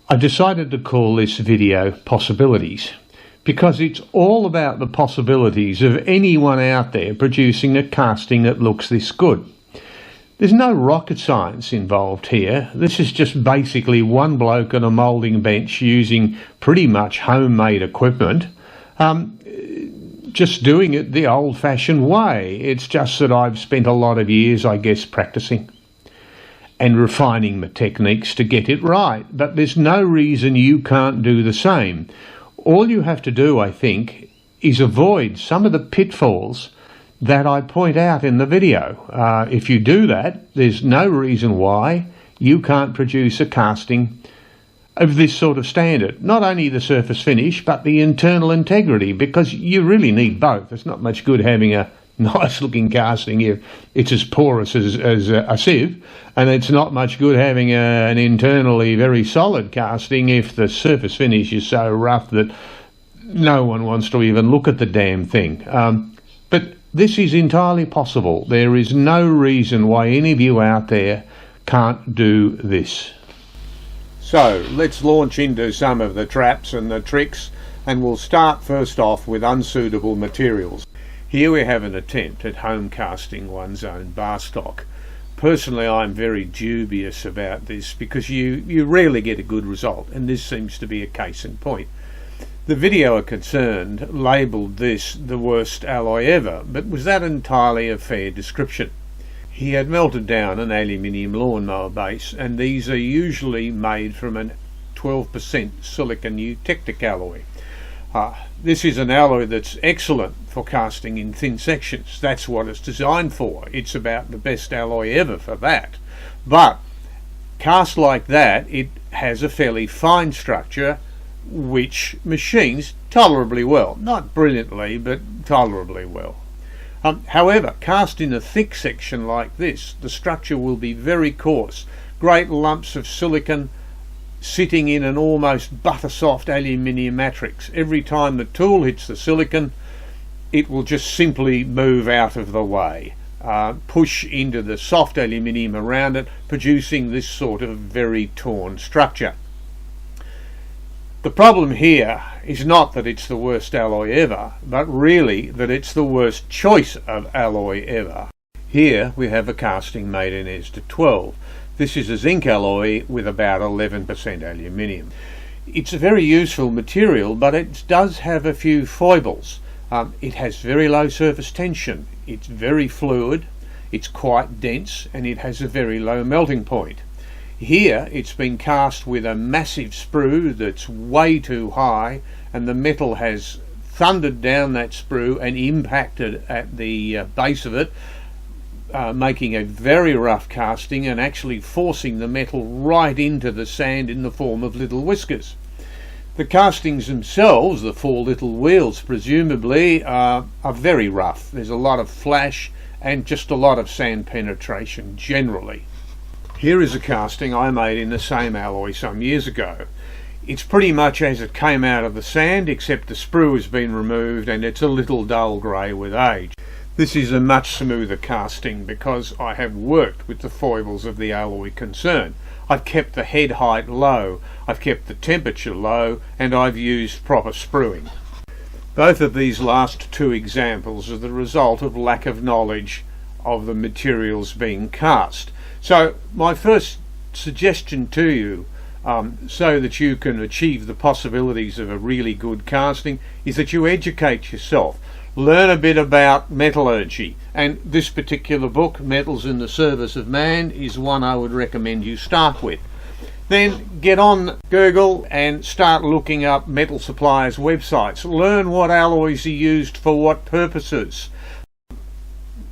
I decided to call this video Possibilities because it's all about the possibilities of anyone out there producing a casting that looks this good. There's no rocket science involved here. This is just basically one bloke on a moulding bench using pretty much homemade equipment, just doing it the old-fashioned way. It's just that I've spent a lot of years, I guess, practicing and refining my techniques to get it right. But there's no reason you can't do the same. All you have to do, I think, is avoid some of the pitfalls that I point out in the video. If you do that, there's no reason why you can't produce a casting of this sort of standard. Not only the surface finish, but the internal integrity, because you really need both. It's not much good having a nice looking casting here. It's as porous as a sieve, and it's not much good having an internally very solid casting if the surface finish is so rough that no one wants to even look at the damn thing. But this is entirely possible. There is no reason why any of you out there can't do this. So let's launch into some of the traps and the tricks, and we'll start first off with unsuitable materials. Here we have an attempt at home casting one's own bar stock. Personally, I'm very dubious about this because you rarely get a good result, and this seems to be a case in point. The videoer concerned labelled this the worst alloy ever, but was that entirely a fair description? He had melted down an aluminium lawnmower base, and these are usually made from a 12% silicon eutectic alloy. This is an alloy that's excellent for casting in thin sections. That's what it's designed for. It's about the best alloy ever for that. But cast like that, it has a fairly fine structure which machines tolerably well. Not brilliantly, but tolerably well. However, cast in a thick section like this, the structure will be very coarse. Great lumps of silicon sitting in an almost butter-soft aluminium matrix. Every time the tool hits the silicon, it will just simply move out of the way, push into the soft aluminium around it, producing this sort of very torn structure. The problem here is not that it's the worst alloy ever, but really that it's the worst choice of alloy ever. Here we have a casting made in ESTA 12. This is a zinc alloy with about 11% aluminium. It's a very useful material, but it does have a few foibles. It has very low surface tension, it's very fluid, it's quite dense, and it has a very low melting point. Here it's been cast with a massive sprue that's way too high, and the metal has thundered down that sprue and impacted at the base of it, making a very rough casting and actually forcing the metal right into the sand in the form of little whiskers. The castings themselves, the four little wheels presumably, are very rough. There's a lot of flash and just a lot of sand penetration generally. Here is a casting I made in the same alloy some years ago. It's pretty much as it came out of the sand, except the sprue has been removed and it's a little dull grey with age. This is a much smoother casting because I have worked with the foibles of the alloy concerned. I've kept the head height low, I've kept the temperature low, and I've used proper sprueing. Both of these last two examples are the result of lack of knowledge of the materials being cast. So my first suggestion to you, so that you can achieve the possibilities of a really good casting, is that you educate yourself. Learn a bit about metallurgy, and this particular book, Metals in the Service of Man, is one I would recommend you start with. Then get on Google and start looking up metal suppliers' websites. Learn what alloys are used for what purposes.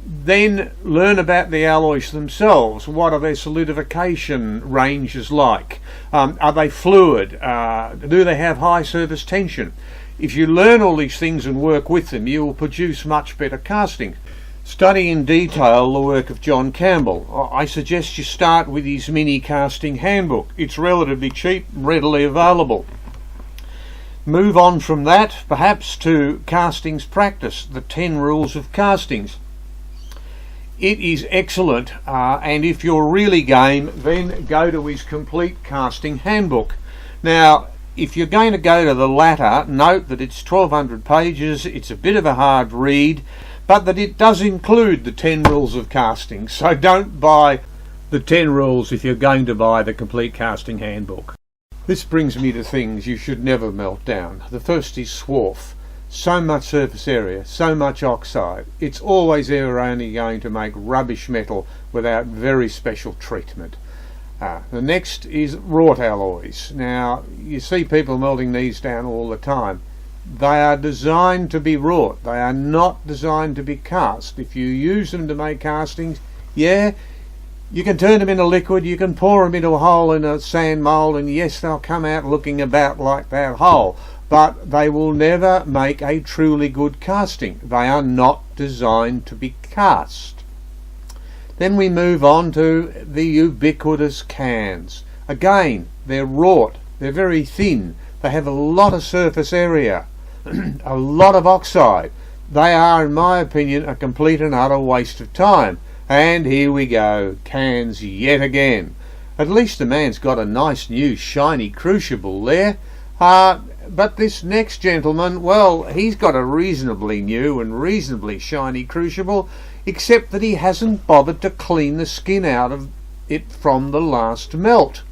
Then learn about the alloys themselves. What are their solidification ranges like? Are they fluid? Do they have high surface tension? If you learn all these things and work with them, you will produce much better casting. Study in detail the work of John Campbell. I suggest you start with his mini casting handbook. It's relatively cheap, readily available. Move on from that, perhaps, to Castings Practice, the 10 Rules of Castings. It is excellent, and if you're really game, then go to his complete casting handbook. Now, if you're going to go to the latter, note that it's 1200 pages, it's a bit of a hard read, but that it does include the 10 rules of casting, so don't buy the 10 rules if you're going to buy the complete casting handbook. This brings me to things you should never melt down. The first is swarf. So much surface area, so much oxide. It's always ever only going to make rubbish metal without very special treatment. The next is wrought alloys. Now, you see people melting these down all the time. They are designed to be wrought. They are not designed to be cast. If you use them to make castings, yeah, you can turn them into liquid, you can pour them into a hole in a sand mould, and yes, they'll come out looking about like that hole. But they will never make a truly good casting. They are not designed to be cast. Then we move on to the ubiquitous cans. Again, they're wrought, they're very thin, they have a lot of surface area, a lot of oxide. They are, in my opinion, a complete and utter waste of time. And here we go, cans yet again. At least the man's got a nice new shiny Crucible there. But this next gentleman, well, he's got a reasonably new and reasonably shiny Crucible, except that he hasn't bothered to clean the skin out of it from the last melt.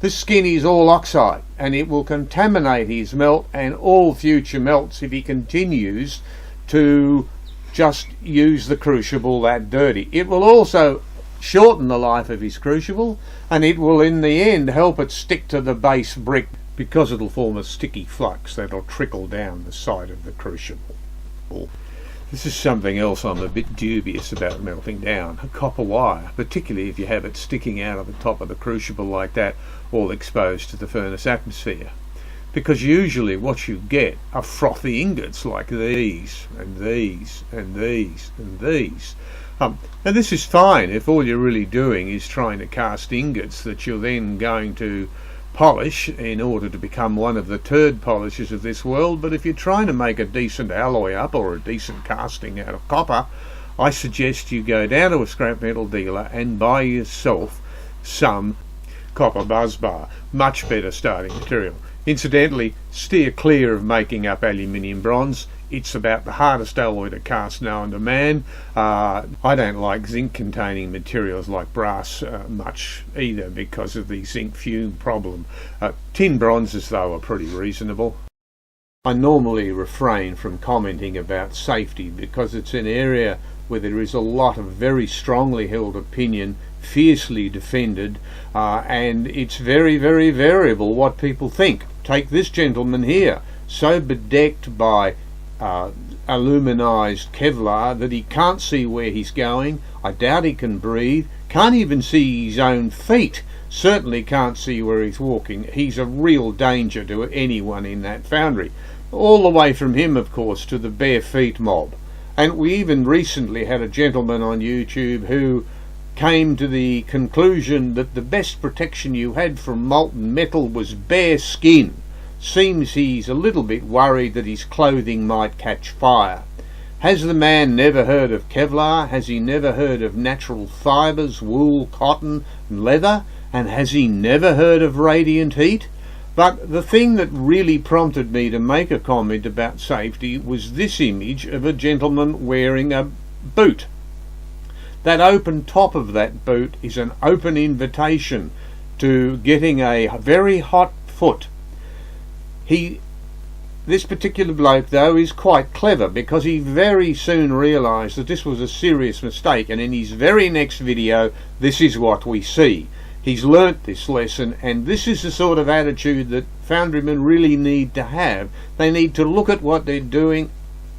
The skin is all oxide, and it will contaminate his melt and all future melts if he continues to just use the Crucible that dirty. It will also shorten the life of his Crucible, and it will in the end help it stick to the base brick, because it'll form a sticky flux that'll trickle down the side of the Crucible. This is something else I'm a bit dubious about melting down. A copper wire, particularly if you have it sticking out of the top of the Crucible like that, all exposed to the furnace atmosphere. Because usually what you get are frothy ingots like these, and these, and these, and these. And this is fine if all you're really doing is trying to cast ingots that you're then going to polish in order to become one of the turd polishers of this world. But if you're trying to make a decent alloy up or a decent casting out of copper, I suggest you go down to a scrap metal dealer and buy yourself some copper busbar. Much better starting material. Incidentally, steer clear of making up aluminium bronze. It's about the hardest alloy to cast known to man. I don't like zinc containing materials like brass much either because of the zinc fume problem. Tin bronzes though are pretty reasonable. I normally refrain from commenting about safety because it's an area where there is a lot of very strongly held opinion, fiercely defended, and it's very, very variable what people think. Take this gentleman here, so bedecked by aluminized Kevlar that he can't see where he's going. I doubt he can breathe, can't even see his own feet, certainly can't see where he's walking. He's a real danger to anyone in that foundry. All the way from him, of course, to the bare feet mob. And we even recently had a gentleman on YouTube who came to the conclusion that the best protection you had from molten metal was bare skin. Seems he's a little bit worried that his clothing might catch fire. Has the man never heard of Kevlar? Has he never heard of natural fibres, wool, cotton and leather? And has he never heard of radiant heat? But the thing that really prompted me to make a comment about safety was this image of a gentleman wearing a boot. That open top of that boot is an open invitation to getting a very hot foot. This particular bloke though is quite clever because he very soon realised that this was a serious mistake, and in his very next video this is what we see. He's learnt this lesson, and this is the sort of attitude that foundrymen really need to have. They need to look at what they're doing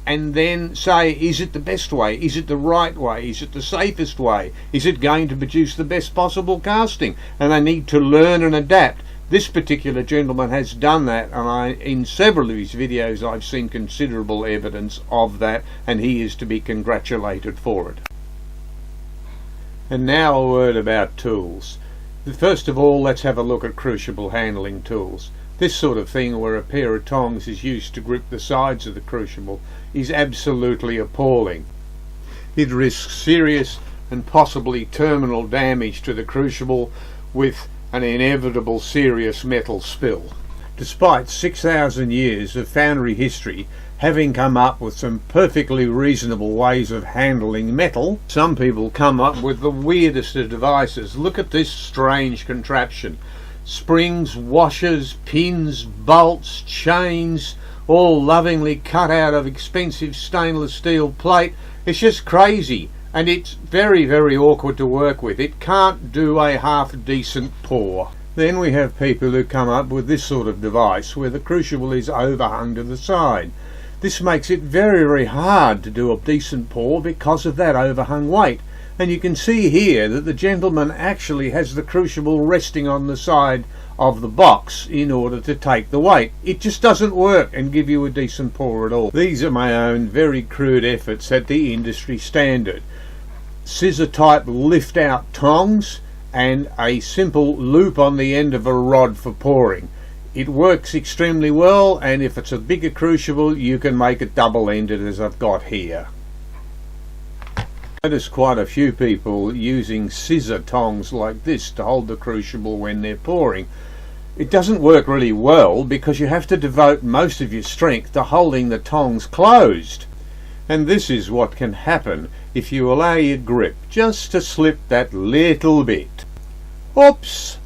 and then say, is it the best way? Is it the right way? Is it the safest way? Is it going to produce the best possible casting? And they need to learn and adapt. This particular gentleman has done that, and in several of his videos I've seen considerable evidence of that, and he is to be congratulated for it. And now a word about tools. First of all, let's have a look at Crucible handling tools. This sort of thing where a pair of tongs is used to grip the sides of the Crucible is absolutely appalling. It risks serious and possibly terminal damage to the Crucible with an inevitable serious metal spill. Despite 6,000 years of foundry history having come up with some perfectly reasonable ways of handling metal, some people come up with the weirdest of devices. Look at this strange contraption. Springs, washers, pins, bolts, chains, all lovingly cut out of expensive stainless steel plate. It's just crazy, and it's very, very awkward to work with. It can't do a half decent pour. Then we have people who come up with this sort of device where the crucible is overhung to the side. This makes it very, very hard to do a decent pour because of that overhung weight. And you can see here that the gentleman actually has the crucible resting on the side of the box in order to take the weight. It just doesn't work and give you a decent pour at all. These are my own very crude efforts at the industry standard. Scissor type lift out tongs and a simple loop on the end of a rod for pouring. It works extremely well, and if it's a bigger crucible you can make it double-ended as I've got here. Notice quite a few people using scissor tongs like this to hold the crucible when they're pouring. It doesn't work really well because you have to devote most of your strength to holding the tongs closed. And this is what can happen if you allow your grip just to slip that little bit. Oops!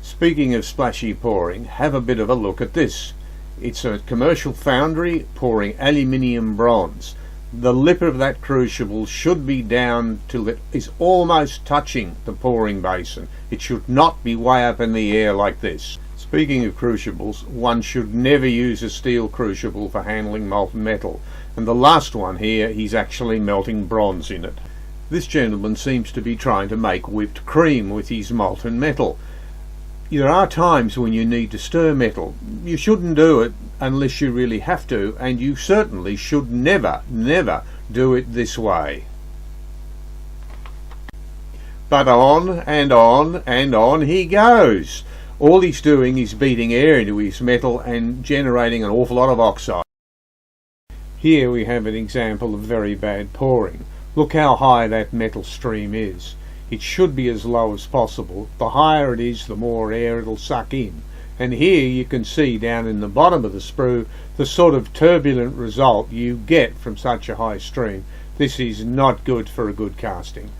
Speaking of splashy pouring, have a bit of a look at this. It's a commercial foundry pouring aluminium bronze. The lip of that crucible should be down till it is almost touching the pouring basin. It should not be way up in the air like this. Speaking of crucibles, one should never use a steel crucible for handling molten metal. And the last one here, he's actually melting bronze in it. This gentleman seems to be trying to make whipped cream with his molten metal. There are times when you need to stir metal. You shouldn't do it unless you really have to, and you certainly should never do it this way. But on and on and on he goes. All he's doing is beating air into his metal and generating an awful lot of oxide. Here we have an example of very bad pouring. Look how high that metal stream is. It should be as low as possible. The higher it is, the more air it'll suck in. And here you can see down in the bottom of the sprue the sort of turbulent result you get from such a high stream. This is not good for a good casting.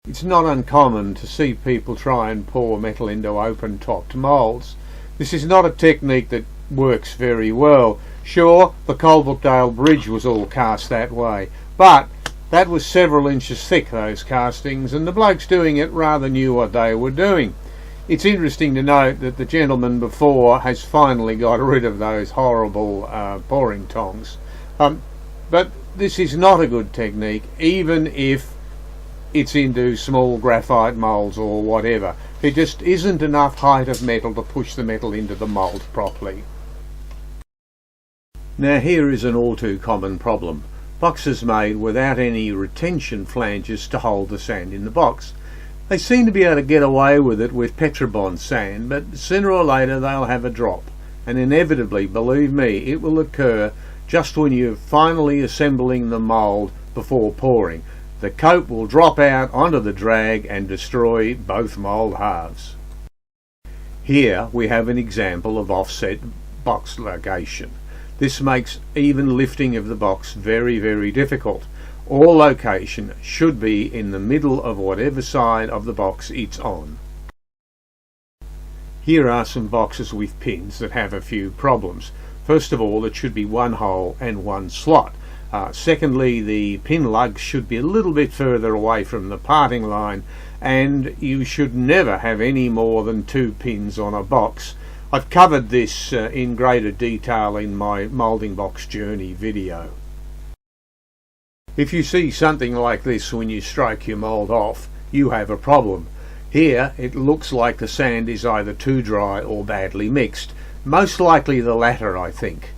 It's not uncommon to see people try and pour metal into open-topped moulds. This is not a technique that works very well. Sure, the Coalbrookdale Bridge was all cast that way, but that was several inches thick, those castings, and the blokes doing it rather knew what they were doing. It's interesting to note that the gentleman before has finally got rid of those horrible pouring tongs. But this is not a good technique, even if it's into small graphite moulds or whatever. There just isn't enough height of metal to push the metal into the mould properly. Now here is an all too common problem. Boxes made without any retention flanges to hold the sand in the box. They seem to be able to get away with it with petrobond sand, but sooner or later they'll have a drop, and inevitably, believe me, it will occur just when you're finally assembling the mould before pouring. The coat will drop out onto the drag and destroy both mould halves. Here we have an example of offset box location. This makes even lifting of the box very, very difficult. All location should be in the middle of whatever side of the box it's on. Here are some boxes with pins that have a few problems. First of all, it should be one hole and one slot. Secondly, the pin lugs should be a little bit further away from the parting line, and you should never have any more than 2 pins on a box. I've covered this in greater detail in my moulding box journey video. If you see something like this when you strike your mould off, you have a problem. Here it looks like the sand is either too dry or badly mixed. Most likely the latter, I think.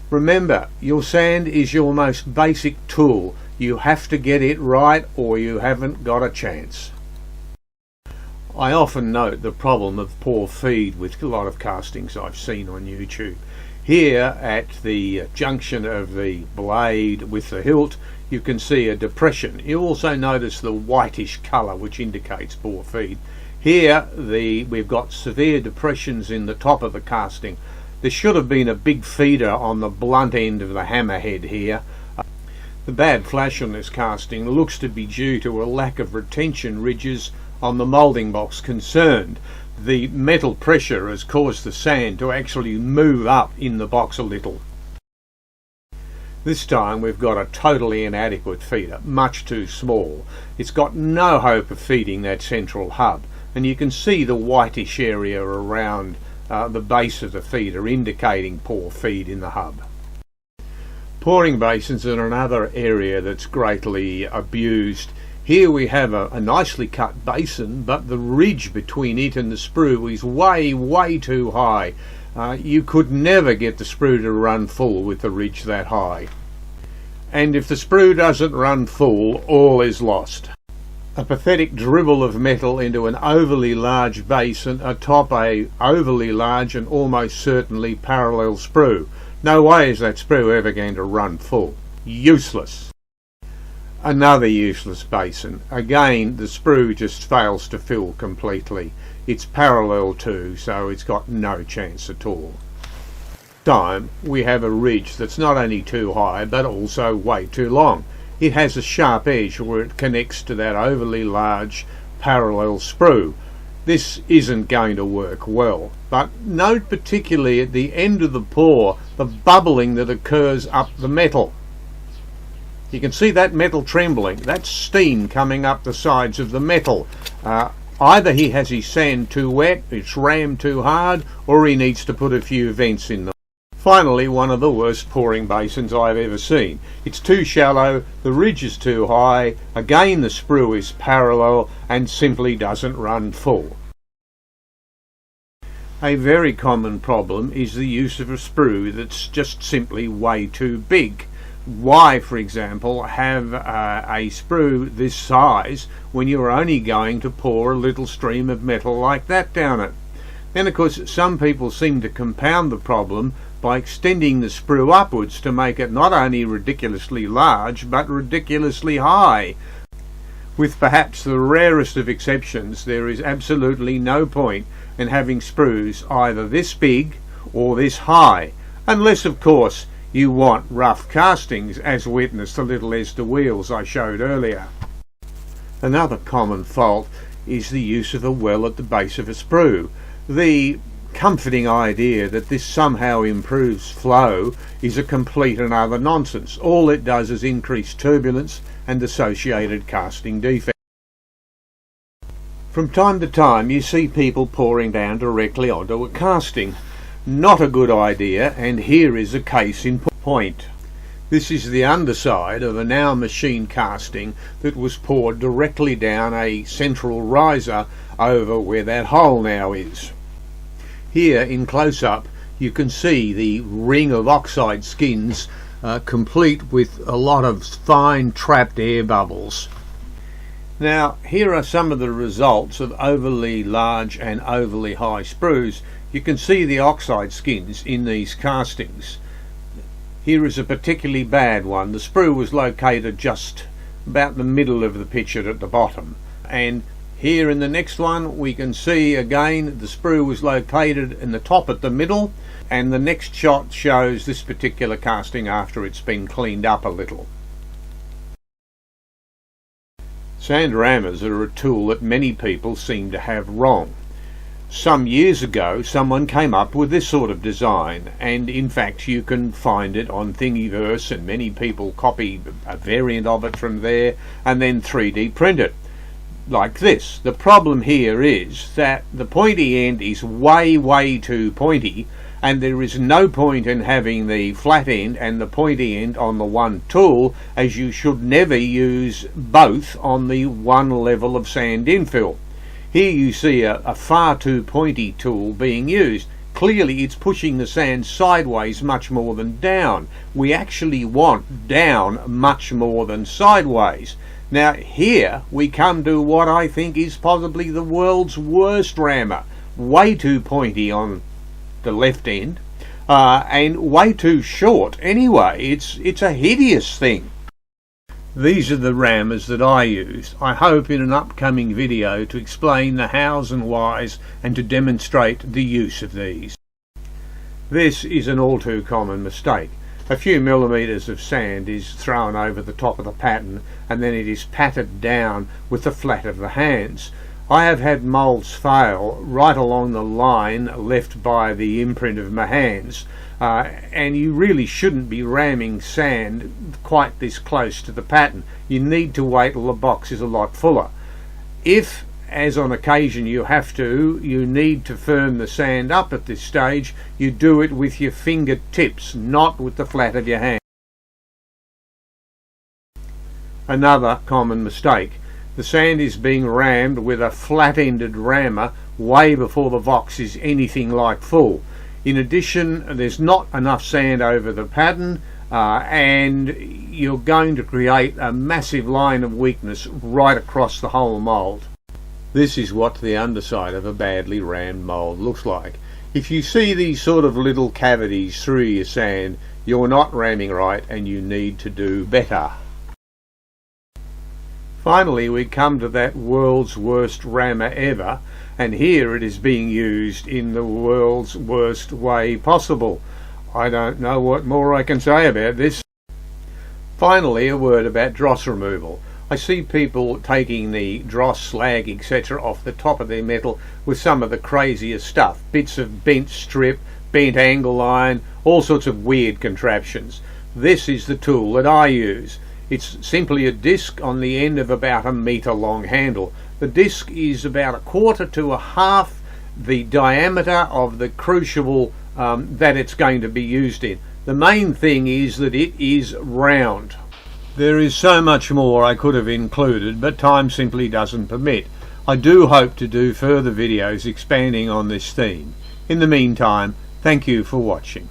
Remember, your sand is your most basic tool. You have to get it right or you haven't got a chance. I often note the problem of poor feed with a lot of castings I've seen on YouTube. Here at the junction of the blade with the hilt, you can see a depression. You also notice the whitish colour, which indicates poor feed. Here we've got severe depressions in the top of the casting. There should have been a big feeder on the blunt end of the hammerhead here. The bad flash on this casting looks to be due to a lack of retention ridges on the moulding box concerned. The metal pressure has caused the sand to actually move up in the box a little. This time we've got a totally inadequate feeder, much too small. It's got no hope of feeding that central hub, and you can see the whitish area around the base of the feeder indicating poor feed in the hub. Pouring basins are another area that's greatly abused. Here we have a nicely cut basin, but the ridge between it and the sprue is way too high. You could never get the sprue to run full with the ridge that high. And if the sprue doesn't run full, all is lost. A pathetic dribble of metal into an overly large basin atop a overly large and almost certainly parallel sprue. No way is that sprue ever going to run full. Useless. Another useless basin. Again, the sprue just fails to fill completely. It's parallel too, so it's got no chance at all. This time we have a ridge that's not only too high but also way too long. It has a sharp edge where it connects to that overly large parallel sprue. This isn't going to work well, but note particularly at the end of the pour the bubbling that occurs up the metal. You can see that metal trembling. That's steam coming up the sides of the metal. Either he has his sand too wet, it's rammed too hard, or he needs to put a few vents in them. Finally, one of the worst pouring basins I've ever seen. It's too shallow, the ridge is too high, again the sprue is parallel and simply doesn't run full. A very common problem is the use of a sprue that's just simply way too big. Why, for example, have a sprue this size when you're only going to pour a little stream of metal like that down it? Then, of course, some people seem to compound the problem by extending the sprue upwards to make it not only ridiculously large, but ridiculously high. With perhaps the rarest of exceptions, there is absolutely no point in having sprues either this big or this high, unless, of course, you want rough castings, as witnessed the little Esder wheels I showed earlier. Another common fault is the use of a well at the base of a sprue. The comforting idea that this somehow improves flow is a complete and utter nonsense. All it does is increase turbulence and associated casting defects. From time to time you see people pouring down directly onto a casting. Not a good idea, and here is a case in point. This is the underside of a now machine casting that was poured directly down a central riser over where that hole now is. Here in close-up you can see the ring of oxide skins complete with a lot of fine trapped air bubbles. Now here are some of the results of overly large and overly high sprues. You can see the oxide skins in these castings. Here is a particularly bad one. The sprue was located just about the middle of the picture at the bottom, and here in the next one we can see again the sprue was located in the top at the middle, and the next shot shows this particular casting after it's been cleaned up a little. Sand rammers are a tool that many people seem to have wrong. Some years ago someone came up with this sort of design, and in fact you can find it on Thingiverse, and many people copy a variant of it from there and then 3D print it like this. The problem here is that the pointy end is way too pointy, and there is no point in having the flat end and the pointy end on the one tool, as you should never use both on the one level of sand infill. Here you see a far too pointy tool being used. Clearly it's pushing the sand sideways much more than down. We actually want down much more than sideways. Now here we come to what I think is possibly the world's worst rammer. Way too pointy on the left end, and way too short anyway. It's a hideous thing. These are the rammers that I use. I hope in an upcoming video to explain the hows and whys and to demonstrate the use of these. This is an all too common mistake. A few millimetres of sand is thrown over the top of the pattern and then it is patted down with the flat of the hands. I have had moulds fail right along the line left by the imprint of my hands, and you really shouldn't be ramming sand quite this close to the pattern. You need to wait till the box is a lot fuller. If, as on occasion you need to firm the sand up at this stage, you do it with your fingertips, not with the flat of your hand. Another common mistake. The sand is being rammed with a flat-ended rammer way before the box is anything like full. In addition, there's not enough sand over the pattern and you're going to create a massive line of weakness right across the whole mould. This is what the underside of a badly rammed mould looks like. If you see these sort of little cavities through your sand, you're not ramming right and you need to do better. Finally, we come to that world's worst rammer ever, and here it is being used in the world's worst way possible. I don't know what more I can say about this. Finally, a word about dross removal. I see people taking the dross, slag, etc. off the top of their metal with some of the craziest stuff. Bits of bent strip, bent angle iron, all sorts of weird contraptions. This is the tool that I use. It's simply a disc on the end of about a metre long handle. The disc is about 1/4 to 1/2 the diameter of the crucible that it's going to be used in. The main thing is that it is round. There is so much more I could have included, but time simply doesn't permit. I do hope to do further videos expanding on this theme. In the meantime, thank you for watching.